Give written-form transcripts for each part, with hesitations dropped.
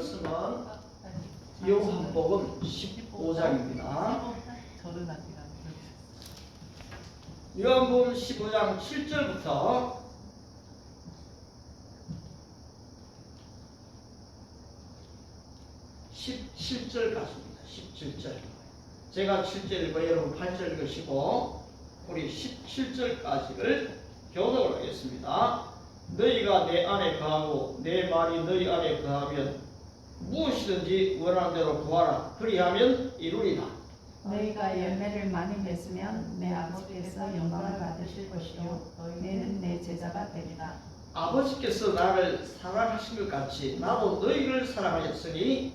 말씀은 요한복음 15장입니다. 요한복음 15장 7절부터 17절까지입니다. 17절. 제가 7절 읽고 여러분 8절 읽으시고 우리 17절까지를 교독을 하겠습니다. 너희가 내 안에 거하고 내 말이 너희 안에 거하면 무엇이든지 원하는 대로 구하라. 그리하면 이루리라. 너희가 열매를 많이 맺으면 내 아버지께서 영광을 받으실 것이요 너희는 내 제자가 되리라. 아버지께서 나를 사랑하신 것 같이 나도 너희를 사랑하였으니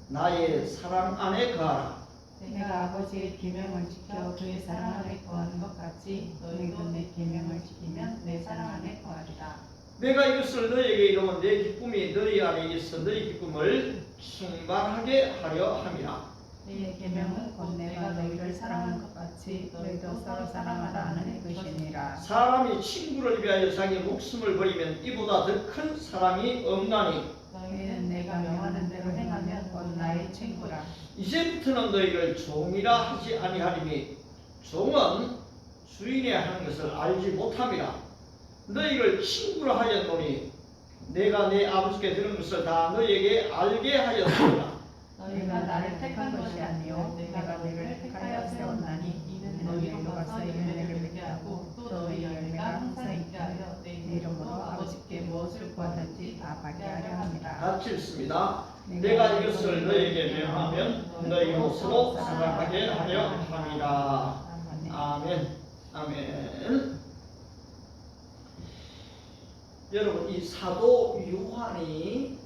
나의 사랑 안에 거하라. 내가 아버지의 계명을 지켜 그의 사랑 안에 거하는 것 같이 너희도 내 계명을 지키면 내 사랑 안에 거하리라. 내가 이것을 너희에게 이루면 내 기쁨이 너희 안에 있어 너희 기쁨을 충만하게 하려 함이라. 내 계명은 곧 내가 너희를 사랑하는 것 같이 너희도 서로 사랑하라 하는 것이니라. 사람이 친구를 위하여 자기 목숨을 버리면 이보다 더 큰 사랑이 없나니 너희는 내가 명하는 대로 행하면 곧 나의 친구라. 이제부터는 너희를 종이라 하지 아니하리니 종은 주인의 하는 것을 알지 못함이라. 너희를 친구라 하였노니 내가 내 아버지께 들은 것을 다 너희에게 알게 하였습니다. 너희가 나를 택한 것이 아니요 내가 너희를 택하여 세웠나니 이는 너희로 가서 열매를 맺게 하고 또 너희 열매가 항상 있게 하여 내 이름으로 아버지께 무엇을 구하든지 다 받게 하려 함이라. 같이 읽습니다. 내가 이것을 너희에게 명하면 너희로 서로 사랑하게 하려 함이라. 아멘. 아멘. 여러분, 이 사도 요한이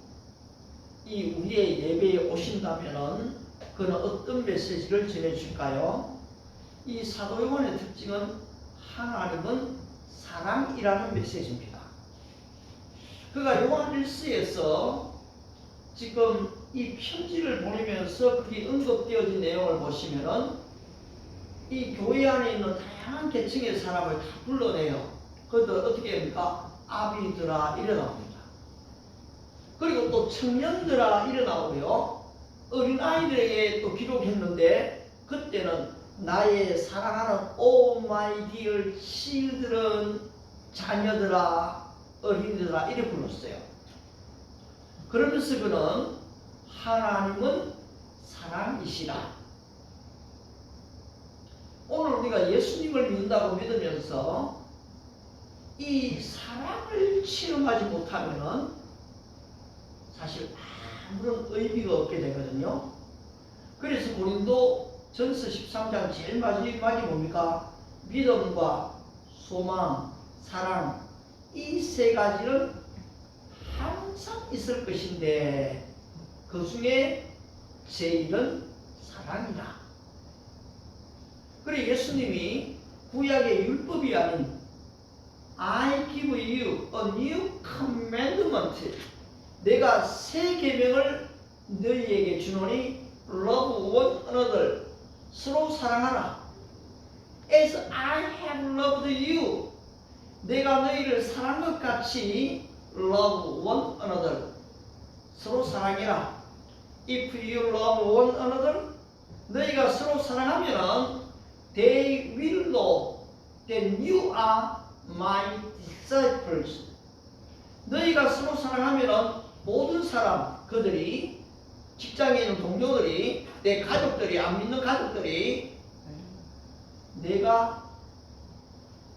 이 우리의 예배에 오신다면은 그는 어떤 메시지를 전해줄까요? 이 사도 요한의 특징은 하나님은 사랑이라는 메시지입니다. 그가 요한 1서에서 지금 이 편지를 보내면서 그게 언급되어진 내용을 보시면은 이 교회 안에 있는 다양한 계층의 사람을 다 불러내요. 그것도 어떻게 합니까? 아비들아 이래 나옵니다. 그리고 또 청년들아 이래 나오고요. 어린아이들에게 또 기록했는데 그때는 나의 사랑하는 Oh my dear children 자녀들아 어린이들아 이래 불렀어요. 그러면서 그는 하나님은 사랑이시라. 오늘 우리가 예수님을 믿는다고 믿으면서 이 사랑을 체험하지 못하면은 사실 아무런 의미가 없게 되거든요. 그래서 고린도 전서 13장 제일 마지막이 뭡니까? 믿음과 소망, 사랑 이 세 가지는 항상 있을 것인데 그 중에 제일은 사랑이다. 그리고 예수님이 구약의 율법이 아닌 I give you a new commandment. 내가 새 계명을 너희에게 주노니 love one another. 서로 사랑하라. As I have loved you. 내가 너희를 사랑한 것 같이 love one another. 서로 사랑해라. If you love one another, 너희가 서로 사랑하면 they will know that you are my disciples. 너희가 서로 사랑하면 모든 사람, 그들이 직장에 있는 동료들이 내 가족들이 안 믿는 가족들이 내가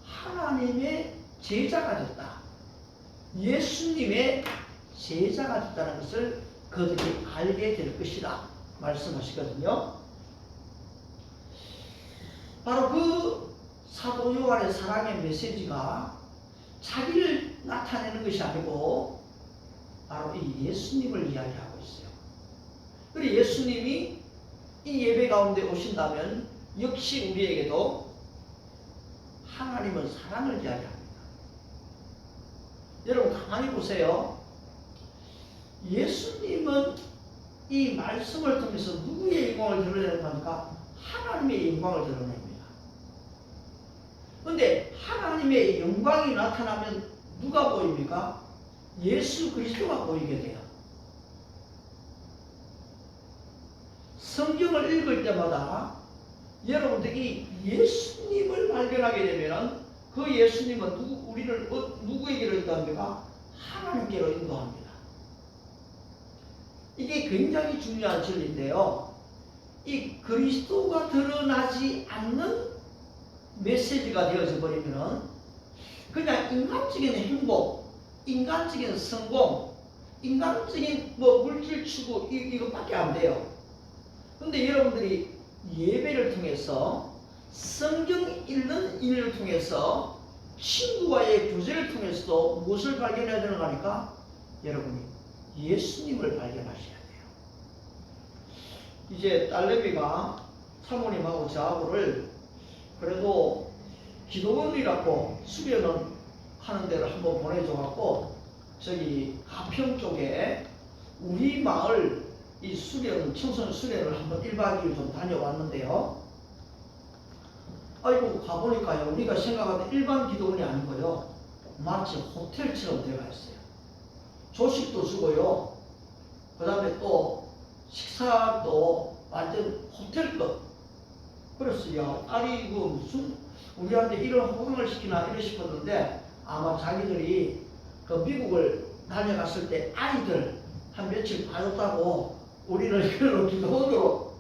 하나님의 제자가 됐다. 예수님의 제자가 됐다는 것을 그들이 알게 될 것이다. 말씀하시거든요. 바로 그 사도 요한의 사랑의 메시지가 자기를 나타내는 것이 아니고 바로 이 예수님을 이야기하고 있어요. 그리고 예수님이 이 예배 가운데 오신다면 역시 우리에게도 하나님은 사랑을 이야기합니다. 여러분 가만히 보세요. 예수님은 이 말씀을 통해서 누구의 영광을 드러내는 겁니까? 하나님의 영광을 드러냅니다. 그런데 하나님의 영광이 나타나면 누가 보입니까? 예수 그리스도가 보이게 돼요. 성경을 읽을 때마다 여러분들이 예수님을 발견하게 되면 그 예수님은 우리를 누구에게로 인도합니까? 하나님께로 인도합니다. 이게 굉장히 중요한 진리인데요. 이 그리스도가 드러나지 않는 메시지가 되어져 버리면 그냥 인간적인 행복, 인간적인 성공, 인간적인 물질 추구 이것밖에 안 돼요. 근데 여러분들이 예배를 통해서 성경 읽는 일을 통해서 친구와의 교제를 통해서도 무엇을 발견해야 되는 거니까 여러분이 예수님을 발견하셔야 돼요. 이제 딸내미가 사모님하고 저하고를 그래도 기도원이라고 수련은 하는 데를 한번 보내줘갖고 저기 가평 쪽에 우리 마을 이 청소년 수련을 한번 1박 2일 좀 다녀왔는데요. 아이고 가보니까요 우리가 생각하던 일반 기도원이 아니고요 마치 호텔처럼 들어가 있어요. 조식도 주고요. 그 다음에 또 식사도 완전 호텔급. 그래서 야 딸이 이거 무슨 우리한테 이런 호강을 시키나 이러 싶었는데 아마 자기들이 그 미국을 다녀갔을 때 아이들 한 며칠 봐줬다고 우리를 그걸로 기도원으로.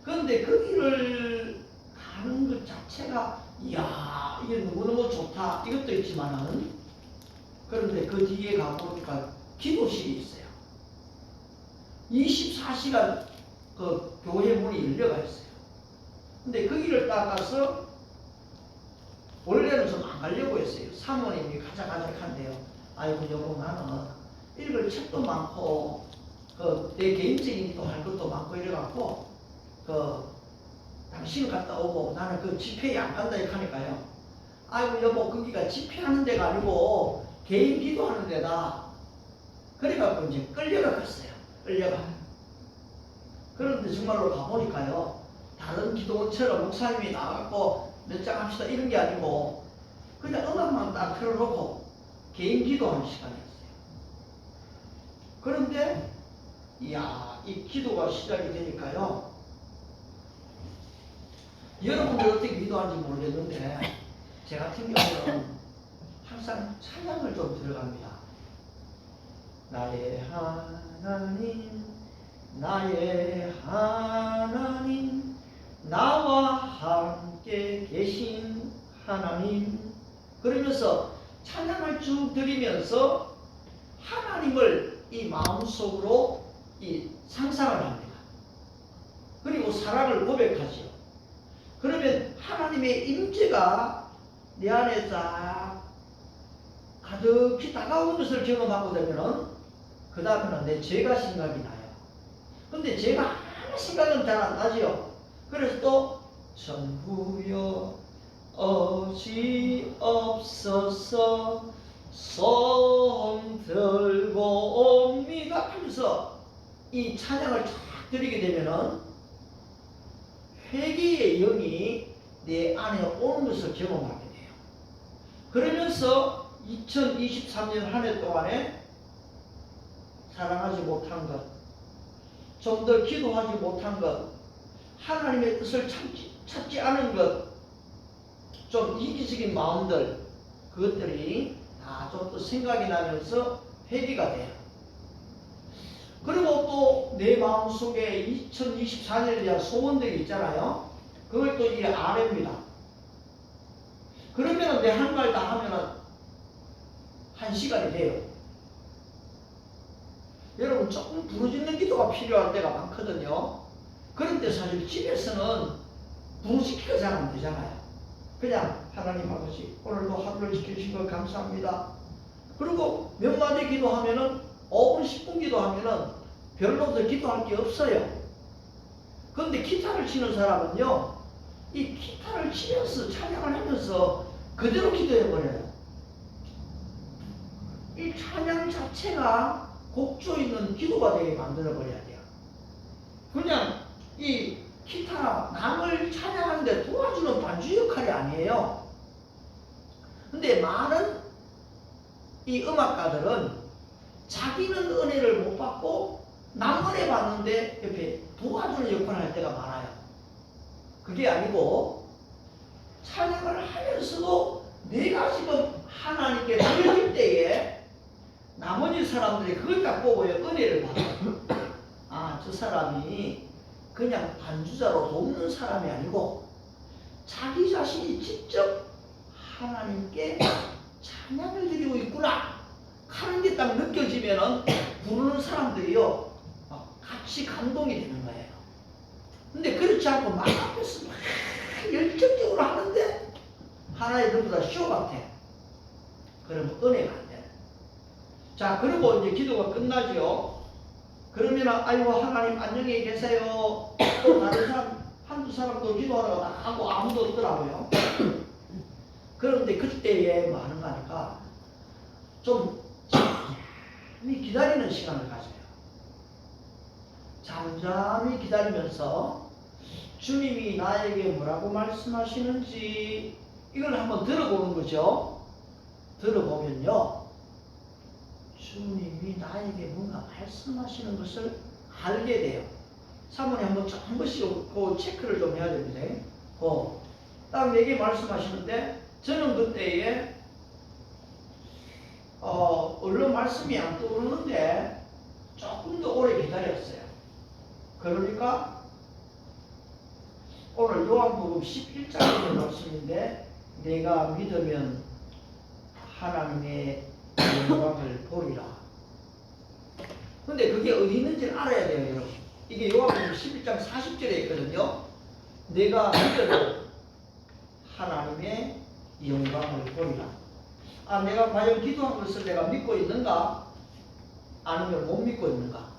그런데 거기를 가는 것 자체가 이야 이게 너무너무 좋다 이것도 있지만은 그런데 그 뒤에 가보니까 기도실이 있어요. 24시간 그 교회 문이 열려가 있어요. 근데 거기를 딱 가서 원래는 좀 안 가려고 했어요. 사모님이 가자가자한데요. 아이고 여보 나는 읽을 책도 많고 내 개인적인 일도 할 것도 많고 이래갖고 당신 갔다 오고 나는 그 집회에 안 간다 이렇게 하니까요. 아이고 여보 거기가 집회하는 데가 아니고 개인 기도하는 데다. 그래갖고 이제 끌려가 갔어요. 끌려가. 그런데 정말로 가보니까요. 다른 기도원처럼 목사님이 나와갖고 몇 장 합시다 이런 게 아니고 그냥 음악만 딱 틀어놓고 개인 기도하는 시간이었어요. 그런데 이야 이 기도가 시작이 되니까요. 여러분들 어떻게 기도하는지 모르겠는데 제 같은 경우는 항상 찬양을 좀 들어갑니다. 나의 하나님 나의 하나님 나와 함께 계신 하나님 그러면서 찬양을 쭉 드리면서 하나님을 이 마음속으로 이 상상을 합니다. 그리고 사랑을 고백하죠. 그러면 하나님의 임재가 내 안에 쫙 가득히 다가오는 것을 경험하고 되면은 그 다음에는 내 죄가 생각이 나요. 근데 제가 아무 생각은 잘 안 나지요. 그래서 또 전부여 어지없어서 손 들고 옵니다 하면서 이 찬양을 쫙 드리게 되면은 회개의 영이 내 안에 오는 것을 경험하게 돼요. 그러면서 2023년 한 해 동안에 사랑하지 못한 것, 좀 더 기도하지 못한 것, 하나님의 뜻을 찾지 않은 것, 좀 이기적인 마음들, 그것들이 다 좀 더 생각이 나면서 회개가 돼요. 그리고 또 내 마음속에 2024년에 대한 소원들이 있잖아요. 그걸 또 이 아래입니다. 그러면 내 한 말 다 하면은 1시간이 돼요. 여러분 조금 부르짖는 기도가 필요할 때가 많거든요. 그런데 사실 집에서는 부르짖기가 잘 안 되잖아요. 그냥 하나님 아버지 오늘도 하루를 지켜주신 것 감사합니다. 그리고 몇 마디 기도하면은 5분 10분 기도하면은 별로 더 기도할 게 없어요. 그런데 기타를 치는 사람은요 이 기타를 치면서 찬양을 하면서 그대로 기도해버려요. 이 찬양 자체가 곡조 있는 기도가 되게 만들어버려야 돼요. 그냥 이 기타 남을 찬양하는데 도와주는 반주 역할이 아니에요. 근데 많은 이 음악가들은 자기는 은혜를 못 받고 남 은혜 받는 왔는데 옆에 도와주는 역할을 할 때가 많아요. 그게 아니고 찬양을 하면서도 내가 지금 하나님께 드릴 때에 나머지 사람들이 그걸 딱 보고요, 은혜를 받아요. 아, 저 사람이 그냥 반주자로 돕는 사람이 아니고 자기 자신이 직접 하나님께 찬양을 드리고 있구나 하는 게 딱 느껴지면은 부르는 사람들이요 막 같이 감동이 되는 거예요. 근데 그렇지 않고 막 앞에서 막 열정적으로 하는데 하나의 전부 다 쇼 같아. 그러면 은혜가 안 돼. 자, 그리고 이제 기도가 끝나죠. 그러면 아이고 하나님 안녕히 계세요. 또 다른 사람 한두 사람도 기도하다가 나가고 아무도 없더라고요. 그런데 그때에 뭐 하는가 하니까 좀 잠잠히 기다리는 시간을 가져요. 잠잠히 기다리면서 주님이 나에게 뭐라고 말씀하시는지 이걸 한번 들어보는 거죠. 들어보면요, 주님이 나에게 뭔가 말씀하시는 것을 알게 돼요. 사모님 한 번씩 그 체크를 좀 해야 됩니다. 딱 내게 말씀하시는데 저는 그때에 얼른 말씀이 안 떠오르는데 조금 더 오래 기다렸어요. 그러니까 오늘 요한복음 11장의 말씀인데 내가 믿으면 하나님의 영광을 보리라. 근데 그게 어디 있는지를 알아야 돼요, 여러분. 이게 요한복음 11장 40절에 있거든요. 내가 믿어도 하나님의 영광을 보리라. 아, 내가 과연 기도한 것을 내가 믿고 있는가? 아니면 못 믿고 있는가?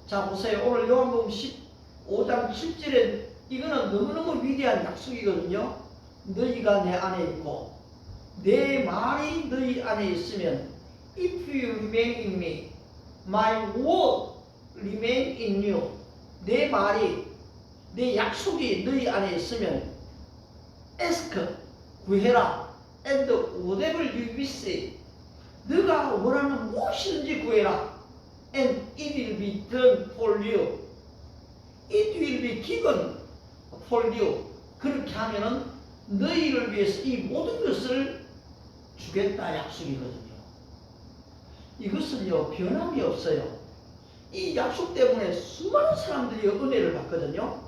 자, 보세요. 오늘 요한복음 15장 7절에 이거는 너무너무 위대한 약속이거든요. 너희가 내 안에 있고 내 말이 너희 안에 있으면 If you remain in me, my word remain in you. 내 말이, 내 약속이 너희 안에 있으면 ask, 구해라. And whatever you wish, 너가 원하는 무엇이든지 구해라. And it will be done for you. It will be given for you. 그렇게 하면은 너희를 위해서 이 모든 것을 주겠다 약속이거든요. 이것은요 변함이 없어요. 이 약속 때문에 수많은 사람들이 은혜를 받거든요.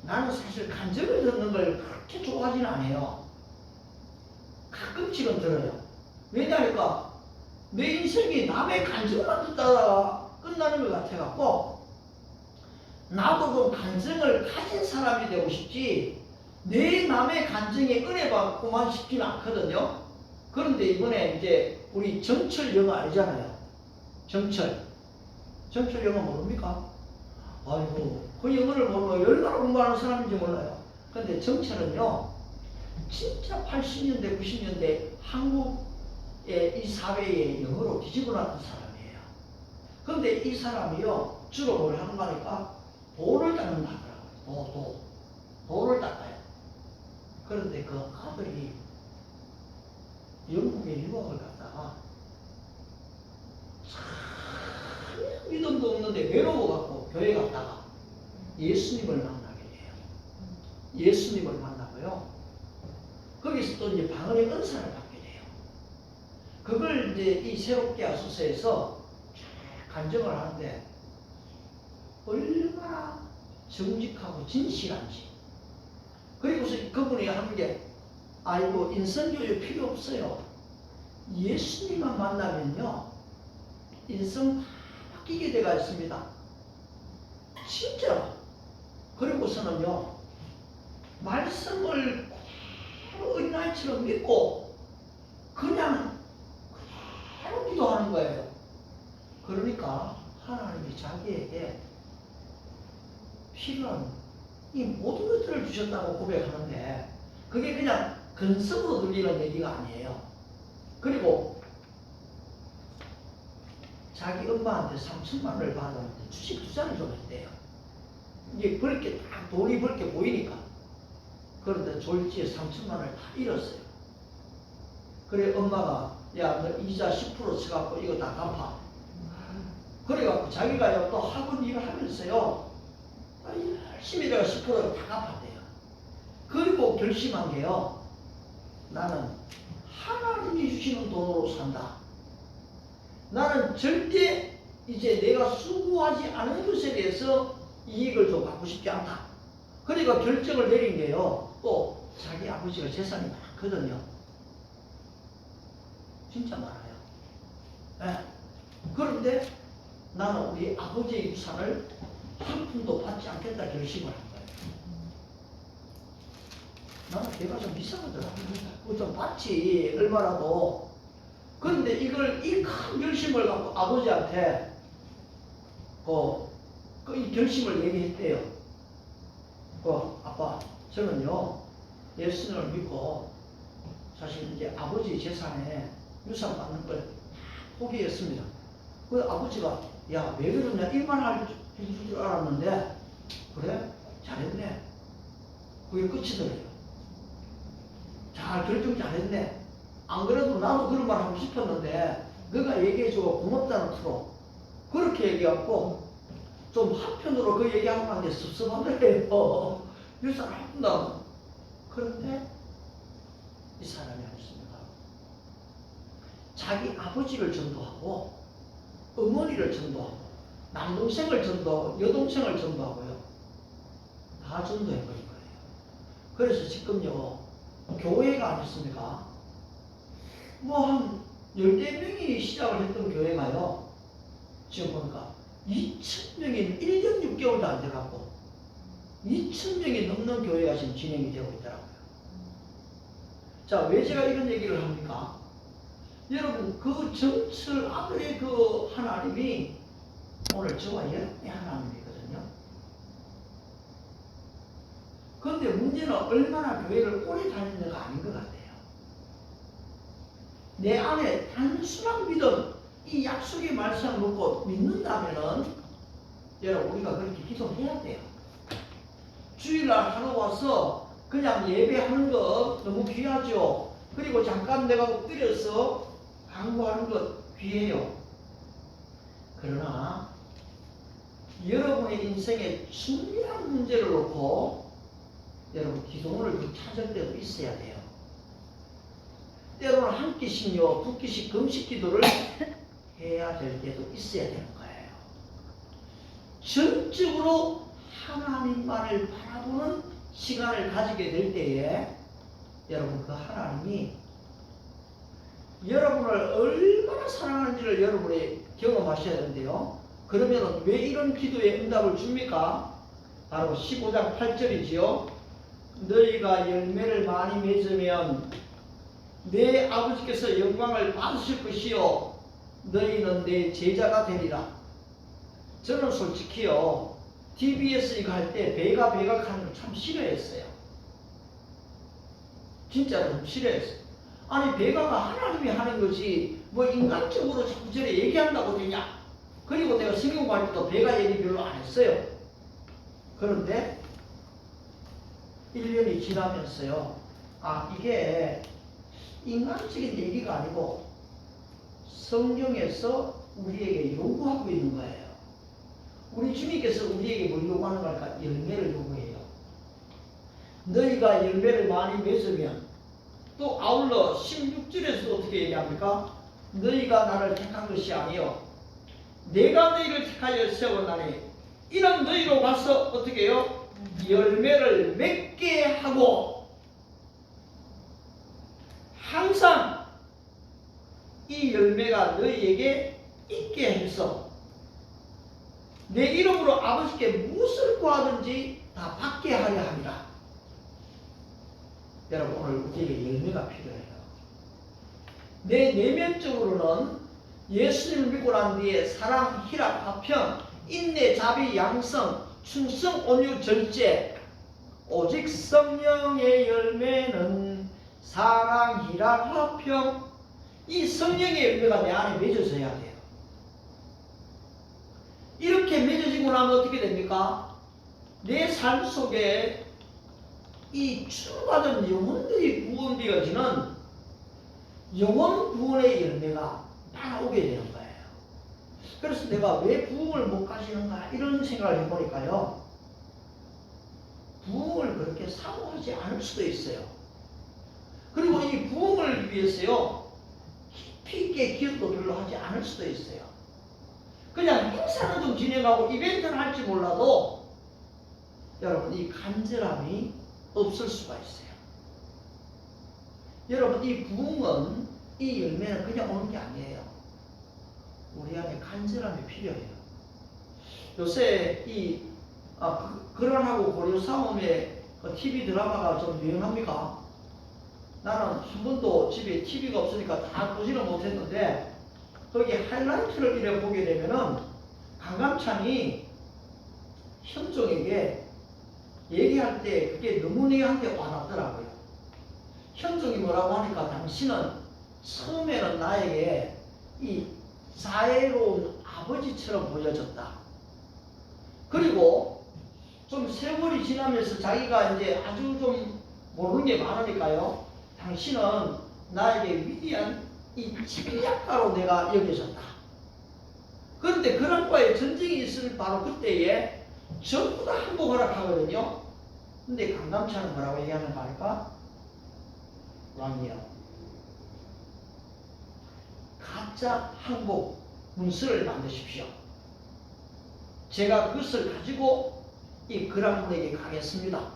나는 사실 간증을 듣는 걸 그렇게 좋아하지는 않아요. 가끔씩은 들어요. 왜냐하니까 내 인생이 남의 간증만 듣다가 끝나는 것 같아갖고 나도 좀 간증을 가진 사람이 되고 싶지 내 남의 간증에 은혜 받고만 싶지는 않거든요. 그런데 이번에 이제 우리 정철 영어 알잖아요. 정철 영어 모릅니까? 아이고 그 영어를 모르면 얼마나 공부하는 사람인지 몰라요. 그런데 정철은요 진짜 80년대 90년대 한국의 이 사회에 영어로 뒤집어 놨던 사람이에요. 그런데 이 사람이요 주로 뭘 하는 거니까 돌을 닦는다 하더라고요. 돌을 닦아요. 그런데 그 아들이 영국에 유학을 갔다가 참 믿음도 없는데 외로워갖고 교회 갔다가 예수님을 만나게 돼요. 예수님을 만나고요. 거기서 또 이제 방언의 은사를 받게 돼요. 그걸 이제 이 새롭게 하소서에서 간증을 하는데 얼마나 정직하고 진실한지. 그리고서 그분이 하는 게 아이고 인성교육 필요 없어요. 예수님만 만나면요 인성 다 바뀌게 되어 있습니다. 진짜. 그리고서는요 말씀을 그대로 어린아이처럼 믿고 그냥 그대로 기도하는 거예요. 그러니까 하나님이 자기에게 필요한 이 모든 것들을 주셨다고 고백하는데 그게 그냥 근성으로 들리는 얘기가 아니에요. 그리고 자기 엄마한테 3천만 원을 받았는데 주식 투자를 좀 했대요. 이게 벌게 딱 돈이 벌게 보이니까. 그런데 졸지에 3천만 원을 다 잃었어요. 그래 엄마가 야 너 이자 10% 쳐갖고 이거 다 갚아. 그래갖고 자기가요 또 학원 일을 하면서요 열심히 내가 10%를 다 갚았대요. 그리고 결심한 게요, 나는 하나님이 주시는 돈으로 산다. 나는 절대 이제 내가 수고하지 않은 것에 대해서 이익을 좀 받고 싶지 않다. 그러니까 결정을 내린 게요, 또 자기 아버지가 재산이 많거든요. 진짜 많아요. 네. 그런데 나는 우리 아버지의 유산을 한 푼도 받지 않겠다 결심을 한 거예요. 나는 걔가 좀 이상하더라고요. 그거 좀 받지 얼마라도. 그런데 이걸 이 큰 결심을 갖고 아버지한테 이 결심을 얘기했대요. 아빠, 저는요 예수님을 믿고 사실 이제 아버지 재산에 유산 받는 걸 포기했습니다. 그 아버지가 야, 왜 그러냐 일만 해줄 줄 알았는데 그래? 잘했네. 그게 끝이더래요. 잘 결정 잘했네. 안 그래도 나도 그런 말 하고 싶었는데 너가 얘기해주고 고맙다는 투로 그렇게 얘기하고 좀 한편으로 그 얘기하고 난 게 섭섭하더래요. 유산 한다. 그런데 이 사람이 하셨습니다. 자기 아버지를 전도하고 어머니를 전도하고 남동생을 전도하고 여동생을 전도하고요. 다 전도해버린 거예요. 그래서 지금요 교회가 아니었습니까? 뭐 한 10명이 시작을 했던 교회가요 지금 보니까 2,000명이 1년 6개월도 안 돼갖고 2,000명이 넘는 교회가 지금 진행이 되고 있더라고요. 자, 왜 제가 이런 얘기를 합니까? 여러분, 그 정철 아들의 그 하나님이 오늘 저와 여러분의 하나님이거든요. 그런데 문제는 얼마나 교회를 오래 다니는가 아닌 것 같아요. 내 안에 단순한 믿음, 이 약속의 말씀을 먹고 믿는다면은 여러분 우리가 그렇게 기도해야 돼요. 주일날 하러 와서 그냥 예배하는 것 너무 귀하죠. 그리고 잠깐 내가 엎드려서 강구하는 것 귀해요. 그러나 여러분의 인생에 중요한 문제를 놓고 여러분 기도문을 찾을 때도 있어야 돼요. 때로는 한 끼씩요, 두 끼씩 금식 기도를 해야 될 때도 있어야 되는 거예요. 전적으로 하나님만을 바라보는 시간을 가지게 될 때에 여러분 그 하나님이 여러분을 얼마나 사랑하는지를 여러분이 경험하셔야 되는데요. 그러면 왜 이런 기도에 응답을 줍니까? 바로 15장 8절이지요. 너희가 열매를 많이 맺으면 내 아버지께서 영광을 받으실 것이요 너희는 내 제자가 되리라. 저는 솔직히요 TBS 이거 할 때 배가 하는 거 참 싫어했어요. 진짜로 좀 싫어했어요. 아니 배가가 하나님이 하는 거지 뭐 인간적으로 자꾸 저래 얘기한다고 되냐. 그리고 내가 성경 공부할 때도 배가 얘기 별로 안 했어요. 그런데 1년이 지나면서요 이게 인간적인 얘기가 아니고 성경에서 우리에게 요구하고 있는 거예요. 우리 주님께서 우리에게 뭘 요구하는 걸까? 열매를 요구해요. 너희가 열매를 많이 맺으면 또 아울러 16절에서도 어떻게 얘기합니까? 너희가 나를 택한 것이 아니요 내가 너희를 택하여 세웠나니 이런 너희로 가서 어떻게 해요? 열매를 맺게 하고 항상 이 열매가 너희에게 있게 해서 내 이름으로 아버지께 무엇을 구하든지 다 받게 하려 합니다. 여러분 오늘 우리에게 열매가 필요해요. 내 내면적으로는 예수님을 믿고 난 뒤에 사랑, 희락, 화평, 인내, 자비, 양성, 충성, 온유, 절제 오직 성령의 열매는 사랑, 희락, 화평 이 성령의 열매가 내 안에 맺어져야 돼요. 이렇게 맺어지고 나면 어떻게 됩니까? 내 삶 속에 이 추받은 영혼들이 구원되어지는 영혼 구원의 열매가 나오게 되는 거예요. 그래서 내가 왜 부흥을 못 가지는가 이런 생각을 해보니까요. 부흥을 그렇게 사모하지 않을 수도 있어요. 그리고 이 부흥을 위해서요. 깊이 있게 기억도 별로 하지 않을 수도 있어요. 그냥 행사는 좀 진행하고 이벤트는 할지 몰라도 여러분 이 간절함이 없을 수가 있어요. 여러분 이 부흥은 이 열매는 그냥 오는 게 아니에요. 우리 안에 간절함이 필요해요. 요새 이 거란하고 고려 싸움의 TV 드라마가 좀 유행합니까? 나는 한 번도 집에 TV가 없으니까 다 보지는 못했는데 거기 하이라이트를 이래 보게 되면은 강감찬이 현종에게 얘기할 때 그게 너무 내한테 와닿더라고요. 현종이 뭐라고 하니까 당신은 처음에는 나에게 이 자애로운 아버지처럼 보여졌다. 그리고 좀 세월이 지나면서 자기가 이제 아주 좀 모르는 게 많으니까요. 당신은 나에게 위대한 이 침략가로 내가 여겨졌다. 그런데 그랑과의 전쟁이 있을 바로 그때에 전부 다 항복하라 하거든요. 근데 강감찬은 뭐라고 얘기하는 거 알까? 왕이요. 가짜 항복 문서를 만드십시오. 제가 그것을 가지고 이 그랑군에게 가겠습니다.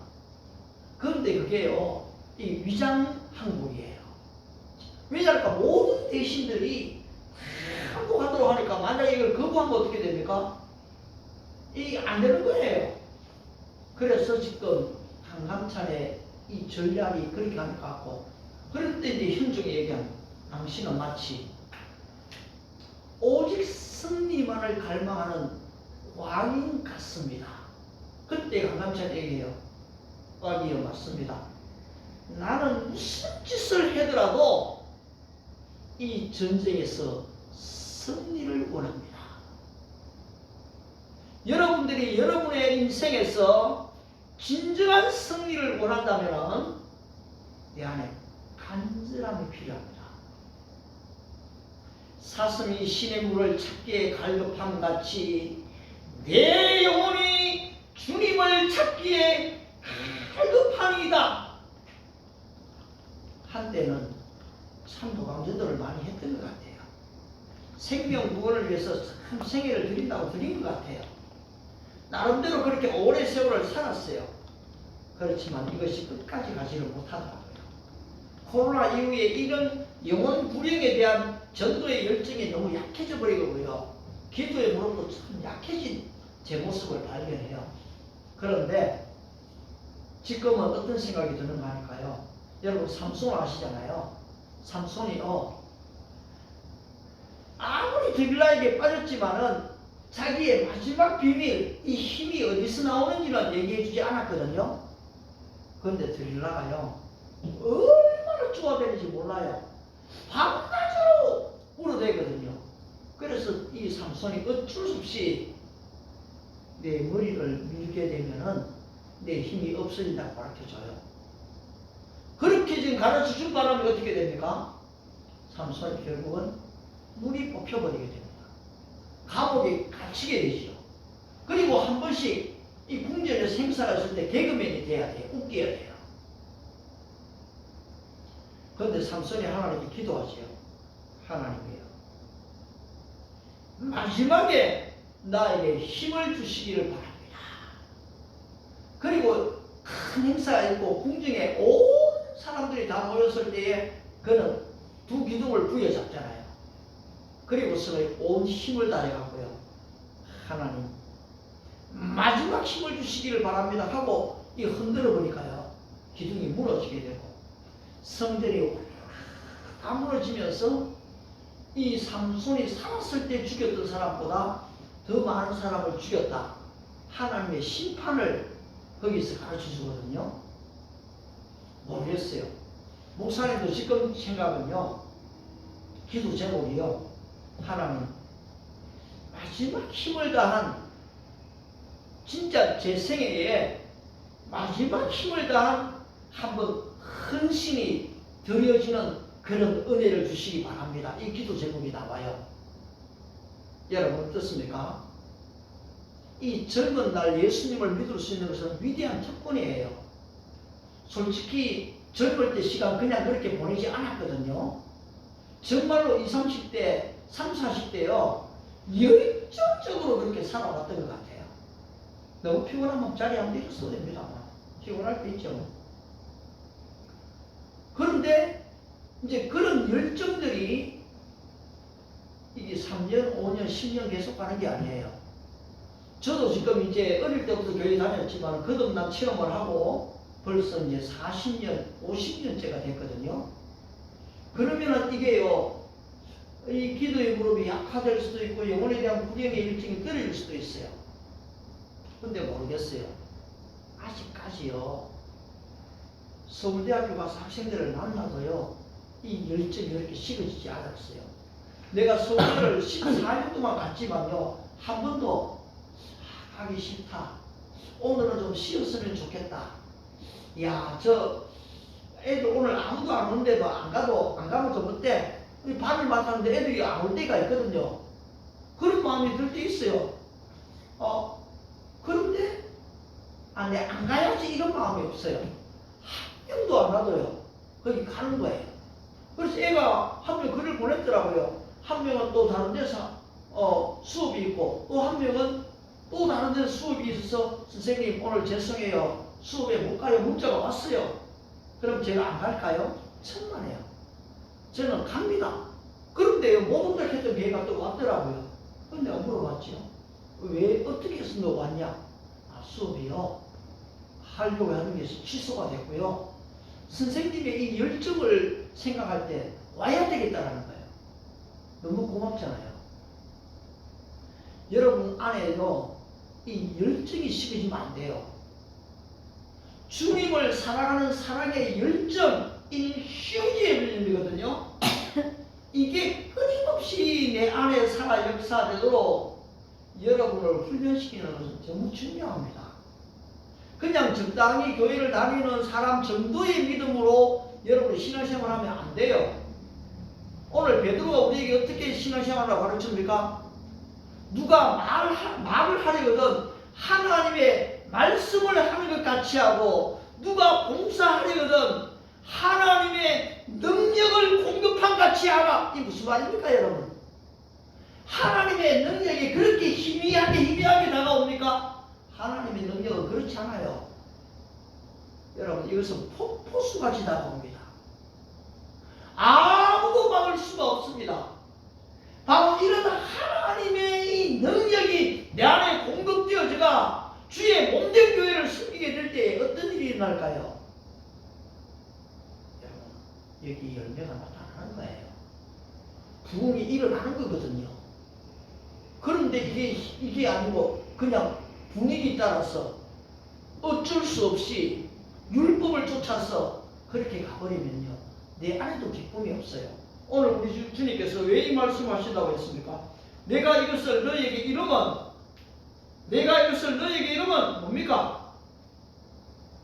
그런데 그게요, 이 위장 항복이에요. 왜냐니까 모든 대신들이 항복하도록 하니까 만약에 이걸 거부하면 어떻게 됩니까? 이게 안 되는 거예요. 그래서 지금 강감찬의 이 전략이 그렇게 한 것 같고, 그럴 때 이제 현종이 얘기한 당신은 마치 오직 승리만을 갈망하는 왕인 같습니다. 그때 강감찬이 얘기해요. 왕이여 맞습니다. 나는 무슨 짓을 하더라도 이 전쟁에서 승리를 원합니다. 여러분들이 여러분의 인생에서 진정한 승리를 원한다면 내 안에 간절함이 필요합니다. 사슴이 신의 물을 찾기에 갈급함 같이 내 영혼이 주님을 찾기에 갈급함이다. 한때는 참 도강전도를 많이 했던 것 같아요. 생명 구원을 위해서 참 생애를 드린다고 드린 것 같아요. 나름대로 그렇게 오래 세월을 살았어요. 그렇지만 이것이 끝까지 가지를 못하더라고요. 코로나 이후에 이런 영혼 불행에 대한 전도의 열정이 너무 약해져 버리고요. 기도의 무릎도 참 약해진 제 모습을 발견해요. 그런데 지금은 어떤 생각이 드는가 하니까요. 여러분 삼손 아시잖아요. 삼손이요. 아무리 들릴라에게 빠졌지만은 자기의 마지막 비밀, 이 힘이 어디서 나오는지는 얘기해 주지 않았거든요. 그런데 들릴라가요. 얼마나 쪼아대는지 몰라요. 밤낮으로 울어대거든요. 그래서 이 삼손이 어쩔 수 없이 내 머리를 밀게 되면은 내 힘이 없어진다고 가르쳐줘요. 그렇게 지금 가르쳐준 바람에 어떻게 됩니까? 삼손이 결국은 물이 뽑혀버리게 됩니다. 감옥에 갇히게 되죠. 그리고 한 번씩 이 궁전에서 행사가 있을 때 개그맨이 돼야 돼요. 웃겨야 돼요. 그런데 삼손이 하나님께 기도하지요. 하나님이요, 마지막에 나에게 힘을 주시기를 바랍니다. 그리고 큰 행사가 있고 궁중에 온 사람들이 다 모였을 때에 그는 두 기둥을 부여잡잖아요. 그리고서 온 힘을 다해갖고요. 하나님 마지막 힘을 주시기를 바랍니다 하고 이 흔들어 보니까요. 기둥이 무너지게 되고 성전이 다 무너지면서 이 삼손이 살았을 때 죽였던 사람보다 더 많은 사람을 죽였다. 하나님의 심판을 거기서 가르쳐 주거든요. 모르겠어요. 목사님도 지금 생각은요. 기도 제목이요. 하나님 마지막 힘을 다한 진짜 제 생애에 마지막 힘을 다한 한번 헌신이 드려지는 그런 은혜를 주시기 바랍니다. 이 기도 제목이 나와요. 여러분 어떻습니까? 이 젊은 날 예수님을 믿을 수 있는 것은 위대한 특권이에요. 솔직히 젊을 때 시간 그냥 그렇게 보내지 않았거든요. 정말로 20, 30대, 30, 40대요. 열정적으로 그렇게 살아왔던 것 같아요. 너무 피곤하면 자리에 한번 일어서도 됩니다. 피곤할 때 있죠. 그런데 이제 그런 열정들이 이게 3년, 5년, 10년 계속 가는 게 아니에요. 저도 지금 이제 어릴 때부터 교회 다녔지만 거듭난 체험을 하고 벌써 이제 40년, 50년째가 됐거든요. 그러면은 이게요, 이 기도의 무릎이 약화될 수도 있고 영혼에 대한 구령의 일정이 떨어질 수도 있어요. 근데 모르겠어요. 아직까지요, 서울대학교 가서 학생들을 만나도요, 이 열정이 이렇게 식어지지 않았어요. 내가 서울대를 14년 동안 갔지만요, 한 번도 가기 싫다, 오늘은 좀 쉬었으면 좋겠다, 야, 저 애들 오늘 아무도 안 오는데도 안 가면 좀 어때? 반을 맡았는데 애들이 안 올 때가 있거든요. 그런 마음이 들 때 있어요. 그런데 내 안 가야지 이런 마음이 없어요. 한 명도 안 와도요, 거기 가는 거예요. 그래서 애가 한 명 글을 보냈더라고요. 한 명은 또 다른 데서 수업이 있고, 또 한 명은 또 다른 데서 수업이 있어서 선생님 오늘 죄송해요, 수업에 못 가요, 문자가 왔어요. 그럼 제가 안 갈까요? 천만에요. 저는 갑니다. 그런데요, 못 온다 했던 걔가 또 왔더라고요. 그런데 내가 물어봤죠. 왜, 어떻게 해서 너 왔냐? 수업이요, 하려고 하는 게 취소가 됐고요. 선생님의 이 열정을 생각할 때 와야 되겠다라는 거예요. 너무 고맙잖아요. 여러분 안에도 이 열정이 식어지면 안 돼요. 주님을 사랑하는 사랑의 열정, 이 휴지의밀림이거든요. 이게 끊임없이 내 안에 살아 역사되도록 여러분을 훈련시키는 것은 정말 중요합니다. 그냥 적당히 교회를 다니는 사람 정도의 믿음으로 여러분이 신앙생활을 하면 안 돼요. 오늘 베드로가 우리에게 어떻게 신앙생활을 가르칩니까? 누가 말을 하려거든 하나님의 말씀을 하는 것 같이 하고, 누가 봉사하려거든 하나님의 능력을 공급한 같이 하라. 이 무슨 말입니까, 여러분? 하나님의 능력이 그렇게 희미하게 다가옵니까? 하나님의 능력은 그렇지 않아요. 여러분, 이것은 폭포수같이 다가옵니다. 아무도 막을 수가 없습니다. 바로 이런 하나님의 이 능력이 내 안에 공급되어져가 주의 몸된 교회를 섬기게 될 때 어떤 일이 일어날까요? 여러분, 여기 열매가 나타나는 거예요. 부흥이 일어나는 거거든요. 그런데 이게 아니고 그냥 분위기 따라서 어쩔 수 없이 율법을 쫓아서 그렇게 가버리면요, 내 안에도 기쁨이 없어요. 오늘 우리 주님께서 왜 이 말씀하신다고 했습니까? 내가 이것을 너희에게 이루면 뭡니까?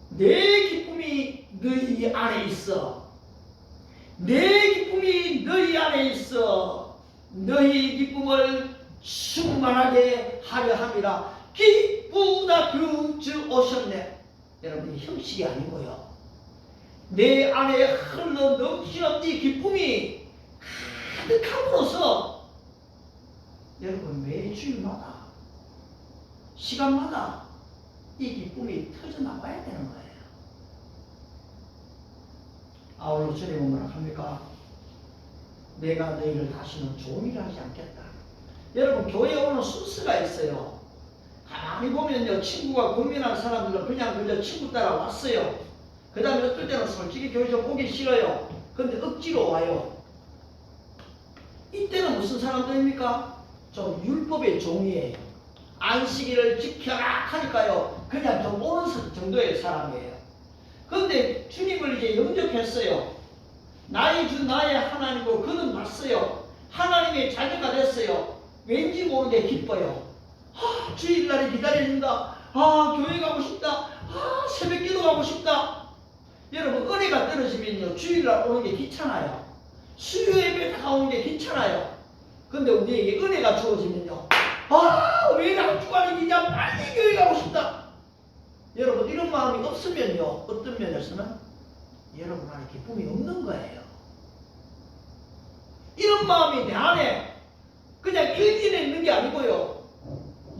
내 기쁨이 너희 안에 있어. 내 기쁨이 너희 안에 있어. 너희 기쁨을 충만하게 하려 함이라. 기쁘다 그 주 오셨네. 여러분, 형식이 아니고요, 내 안에 흘러 넘치는 이 기쁨이 가득함으로써 여러분 매 주일마다 시간마다 이 기쁨이 터져나와야 되는 거예요. 오늘 주님은 뭐라 합니까? 내가 너희를 다시는 종이라 하지 않겠다. 여러분, 교회에 오는 순서가 있어요. 가만히 보면요, 친구가 고민한 사람들은 그냥 친구 따라 왔어요. 그 다음에 어떨 때는 솔직히 교회 좀 오기 싫어요. 근데 억지로 와요. 이때는 무슨 사람들입니까? 좀 율법의 종이에요. 안식일을 지켜라 하니까요, 그냥 좀 오는 정도의 사람이에요. 그런데 주님을 이제 영접했어요. 나의 주 나의 하나님으로 그는 왔어요. 하나님의 자녀가 됐어요. 왠지 모르게 기뻐요. 주일날이 기다려진다. 교회 가고 싶다. 새벽 기도 가고 싶다. 여러분, 은혜가 떨어지면요, 주일날 오는 게 귀찮아요. 수요 예배 다가오는 게 귀찮아요. 근데 우리에게 은혜가 주어지면요. 아, 왜 한 주간이 그냥 빨리 교회 가고 싶다. 여러분, 이런 마음이 없으면요. 어떤 면에서는 여러분 안에 기쁨이 없는 거예요. 이런 마음이 내 안에 그냥 일기에 있는 게 아니고요.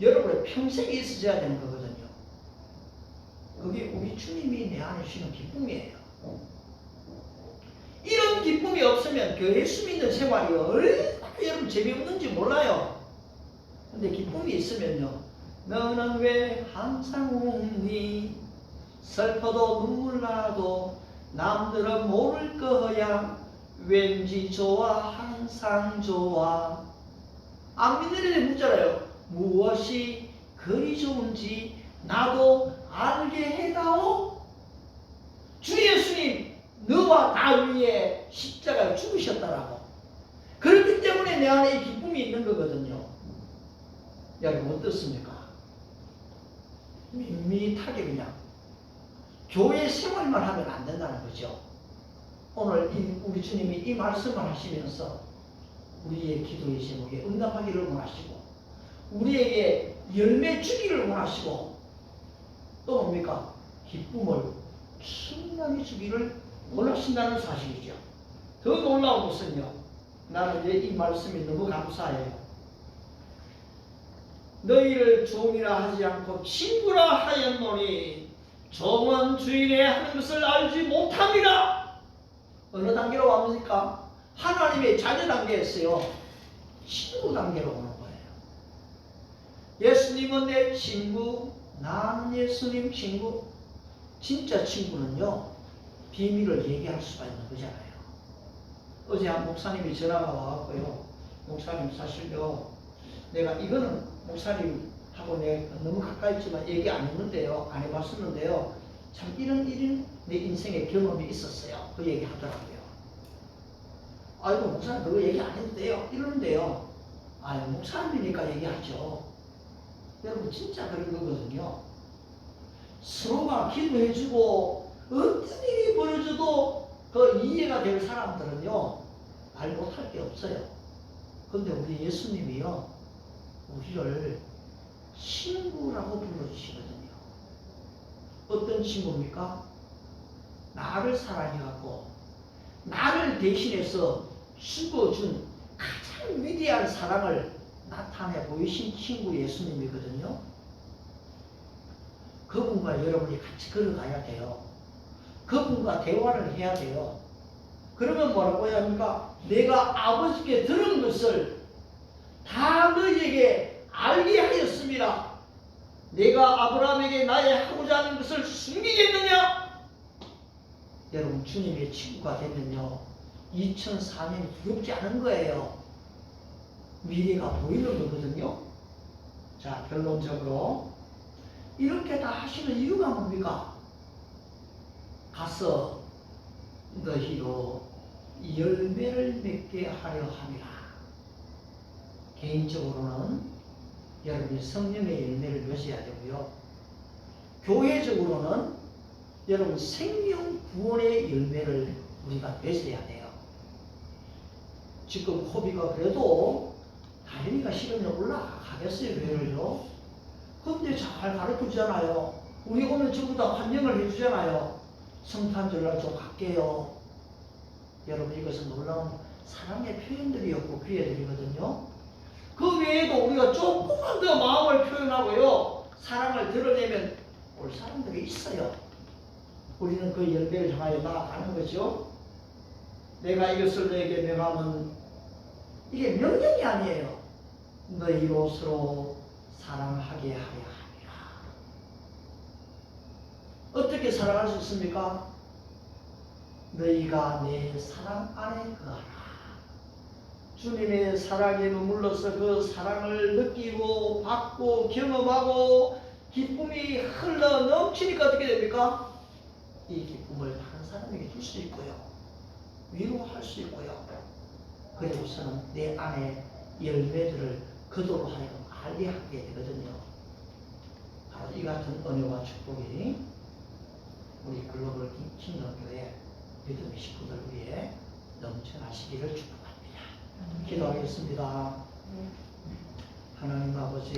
여러분의 평생에 있어야 되는 거거든요. 그게 우리 주님이 내 안에 주시는 기쁨이에요. 이런 기쁨이 없으면 그 예수 믿는 생활이 얼마나 여러분 재미없는지 몰라요. 근데 기쁨이 있으면요. 너는 왜 항상 웃니? 슬퍼도 눈물 나도 남들은 모를 거야. 왠지 좋아 항상 좋아. 안 믿는 애들 묻잖아요. 무엇이 그리 좋은지 나도 알게 해다오. 주 예수님 너와 나 위에 십자가에 죽으셨다라고. 그렇기 때문에 내 안에 이 기쁨이 있는 거거든요. 여러분 어떻습니까? 밋밋하게 그냥 교회 생활만 하면 안 된다는 거죠. 오늘 우리 주님이 이 말씀을 하시면서 우리의 기도의 제목에 응답하기를 원하시고 우리에게 열매 주기를 원하시고 또 뭡니까? 기쁨을 충만히 주기를 원하신다는 사실이죠. 더 놀라운 것은요. 나는 이제 이 말씀이 너무 감사해요. 너희를 종이라 하지 않고 친구라 하였노니 종은 주인의 하는 것을 알지 못함이라. 어느 단계로 왔습니까? 하나님의 자녀 단계였어요. 친구 단계로 오는 거예요. 예수님은 내 친구, 나는 예수님 친구. 진짜 친구는요, 비밀을 얘기할 수가 있는 거잖아요. 어제 한 목사님이 전화가 와갖고요, 목사님 사실요, 내가 이거는 목사님하고 내가 너무 가까이 있지만 얘기 안 했는데요, 안 해봤었는데요, 참 이런 내 인생의 경험이 있었어요. 그 얘기 하더라고요. 아이고 목사님 그거 얘기 안 해도 돼요 이러는데요. 아유 목사님이니까 얘기하죠. 여러분 진짜 그런 거거든요. 서로가 기도해주고 어떤 일이 벌어져도 그 이해가 될 사람들은요 말 못할 게 없어요. 근데 우리 예수님이요 우리를 친구라고 불러주시거든요. 어떤 친구입니까? 나를 사랑해갖고 나를 대신해서 죽어준 가장 위대한 사랑을 나타내 보이신 친구 예수님이거든요. 그분과 여러분이 같이 걸어가야 돼요. 그분과 대화를 해야 돼요. 그러면 뭐라고 해야 합니까? 내가 아버지께 들은 것을 다 너희에게 알게 하였습니다. 내가 아브라함에게 나의 하고자 하는 것을 숨기겠느냐? 여러분 주님의 친구가 되면요 2004년이 두렵지 않은 거예요. 미래가 보이는 거거든요. 자 결론적으로 이렇게 다 하시는 이유가 뭡니까? 가서 너희로 열매를 맺게 하려 함이라. 개인적으로는 여러분이 성령의 열매를 맺어야 되고요. 교회적으로는 여러분 생명 구원의 열매를 우리가 맺어야 돼요. 지금 호비가 그래도 다현이가 싫으면 올라가겠어요. 교회를요. 근데 잘 가르쳐주잖아요. 우리 오면 전부 다 환영을 해주잖아요. 성탄절날 좀 갈게요. 여러분 이것은 놀라운 사랑의 표현들이었고 기회들이거든요. 그 외에도 우리가 조금만 더 마음을 표현하고요 사랑을 드러내면 올 사람들이 있어요. 우리는 그 열매를 향하여 나아가는 거죠. 내가 이것을 너에게 명하면 이게 명령이 아니에요. 너희로 서로 사랑하게 하려 함이라. 어떻게 사랑할 수 있습니까? 너희가 내 사랑 안에 거하라. 주님의 사랑에 머물러서 그 사랑을 느끼고 받고 경험하고 기쁨이 흘러 넘치니까 어떻게 됩니까? 이 기쁨을 다른 사람에게 줄 수 있고요. 위로할 수 있고요. 그리고서는 내 안에 열매들을 그도로 하여금 알게 하게 되거든요. 바로 이 같은 은혜와 축복이 우리 글로벌 킹덤교회 믿음의 식구들 위해 넘쳐나시기를 축복합니다. 기도하겠습니다. 하나님 아버지,